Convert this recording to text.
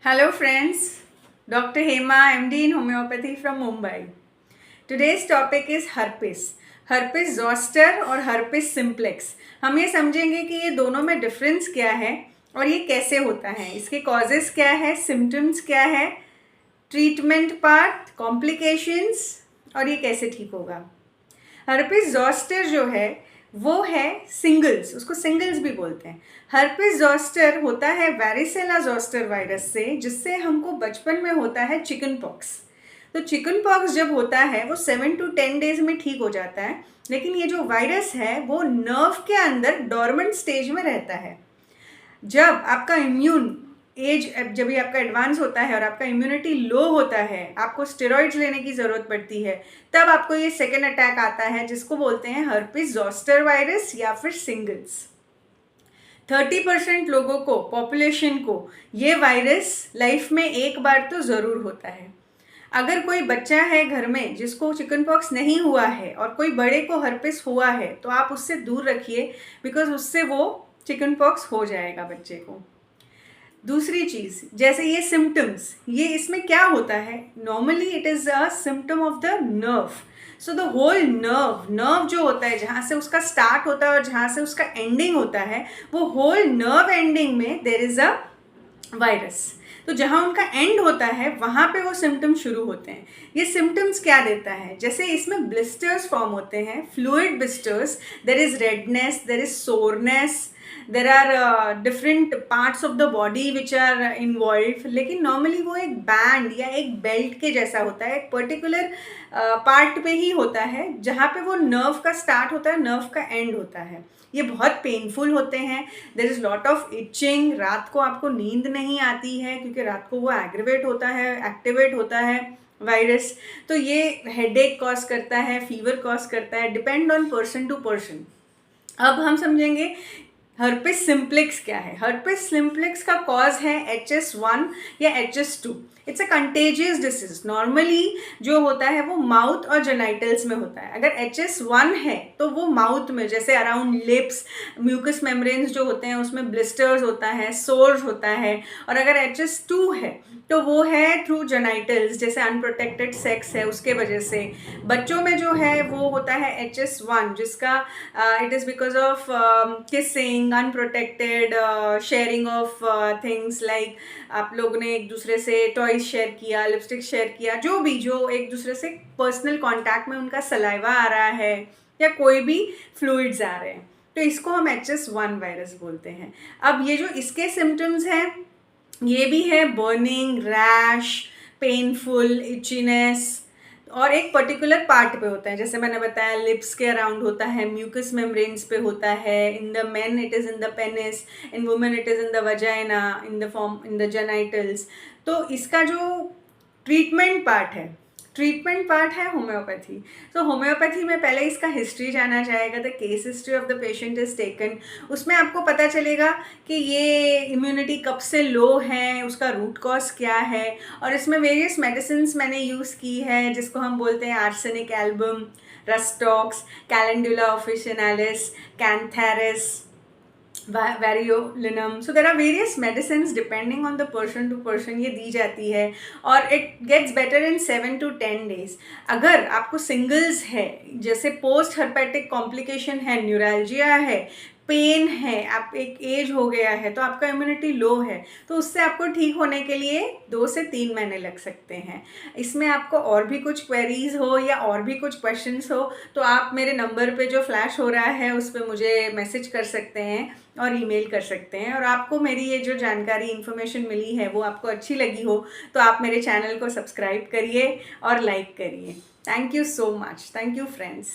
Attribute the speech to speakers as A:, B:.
A: Hello friends, Dr. Hema, MD in Homeopathy from Mumbai. Today's topic is herpes. herpes zoster और herpes simplex. हम ये समझेंगे कि ये दोनों में डिफरेंस क्या है और ये कैसे होता है, इसके कॉजेस क्या है, सिम्टम्स क्या है, ट्रीटमेंट पार्ट, कॉम्प्लिकेशंस और ये कैसे ठीक होगा. herpes zoster जो है वो है सिंगल्स, उसको सिंगल्स भी बोलते हैं. herpes zoster होता है वारिसेला जोस्टर वायरस से, जिससे हमको बचपन में होता है चिकन पॉक्स. तो चिकन पॉक्स जब होता है वो 7 to 10 डेज में ठीक हो जाता है, लेकिन ये जो वायरस है वो नर्व के अंदर डॉर्मेंट स्टेज में रहता है. जब आपका इम्यून एज जब भी आपका एडवांस होता है और आपका इम्यूनिटी लो होता है, आपको स्टेरॉइड्स लेने की ज़रूरत पड़ती है, तब आपको ये सेकेंड अटैक आता है, जिसको बोलते हैं herpes zoster वायरस या फिर सिंगल्स. 30% लोगों को, पॉपुलेशन को, ये वायरस लाइफ में एक बार तो ज़रूर होता है. अगर कोई बच्चा है घर में जिसको चिकन पॉक्स नहीं हुआ है और कोई बड़े को herpes हुआ है, तो आप उससे दूर रखिए, बिकॉज उससे वो चिकन पॉक्स हो जाएगा बच्चे को. दूसरी चीज़, जैसे ये सिम्टम्स, ये इसमें क्या होता है, normally it is a symptom of the nerve. So the whole nerve जो होता है, जहाँ से उसका स्टार्ट होता है और जहाँ से उसका एंडिंग होता है, वो होल नर्व एंडिंग में देर इज़ अ वायरस. तो जहाँ उनका एंड होता है वहाँ पे वो सिम्टम्स शुरू होते हैं. ये सिम्टम्स क्या देता है, जैसे इसमें ब्लिस्टर्स फॉर्म होते हैं, fluid blisters, there is redness, there is soreness, there are different parts of the body which are involve. लेकिन नॉर्मली वो एक बैंड या एक बेल्ट के जैसा होता है, एक पर्टिकुलर पार्ट पे ही होता है, जहाँ पे वो नर्व का स्टार्ट होता है, नर्व का एंड होता है. ये बहुत पेनफुल होते हैं. There is lot of itching. रात को आपको नींद नहीं आती है, क्योंकि रात को वो एग्रीवेट होता है, एक्टिवेट होता है वायरस. तो ये हेडेक कॉज करता है, फीवर कॉज करता है, depend on person to person. अब हम समझेंगे herpes simplex क्या है. herpes simplex का कॉज है HS1 या HS2. It's a contagious disease. Normally जो होता है वो माउथ और जेनाइटल्स में होता है. अगर HS1 है तो वो माउथ में, जैसे अराउंड लिप्स, म्यूकस मेम्ब्रेन्स जो होते हैं उसमें ब्लिस्टर्स होता है, सोर्स होता है. और अगर HS2 है तो वो है थ्रू जेनाइटल्स, जैसे अनप्रोटेक्टेड सेक्स है उसके वजह से. बच्चों में जो है वो होता है HS1, जिसका it is because of kissing, unprotected sharing of things like आप लोगों ने एक दूसरे से टॉयज शेयर किया, लिपस्टिक शेयर किया, जो एक दूसरे से पर्सनल कांटेक्ट में उनका सलाइवा आ रहा है या कोई भी फ्लूइड्स आ रहे हैं, तो इसको हम HS1 वायरस बोलते हैं. अब ये जो इसके सिम्टम्स हैं, ये भी है बर्निंग, रैश, पेनफुल, इचीनेस, और एक पर्टिकुलर पार्ट पे होता है. जैसे मैंने बताया लिप्स के अराउंड होता है, म्यूकस मेम्ब्रेन्स पे होता है. In the main it is in the penis, in women it is in the vagina, in the genitals. तो इसका जो ट्रीटमेंट पार्ट है होम्योपैथी. तो होम्योपैथी में पहले इसका हिस्ट्री जाना जाएगा. The case history of the patient is taken. उसमें आपको पता चलेगा कि ये इम्यूनिटी कब से लो है, उसका रूट कॉज क्या है. और इसमें वेरियस मेडिसिन्स मैंने यूज़ की है, जिसको हम बोलते हैं arsenic album, rhus tox, calendula officinalis, cantharis, variolinum. So there are various medicine depending on the person to person ये दी जाती है, और it gets better in 7 to 10 days. अगर आपको सिंगल्स है, जैसे पोस्ट हर्पेटिक कॉम्प्लिकेशन है, न्यूरैल्जिया है, पेन है, आप एक एज हो गया है, तो आपका इम्यूनिटी लो है, तो उससे आपको ठीक होने के लिए 2 से 3 महीने लग सकते हैं. इसमें आपको और भी कुछ क्वेरीज हो या और भी कुछ क्वेश्चंस हो, तो आप मेरे नंबर पे जो फ्लैश हो रहा है उस पर मुझे मैसेज कर सकते हैं और ईमेल कर सकते हैं. और आपको मेरी ये जो जानकारी, इन्फॉर्मेशन मिली है वो आपको अच्छी लगी हो तो आप मेरे चैनल को सब्सक्राइब करिए और लाइक करिए. Thank you so much. Thank you friends.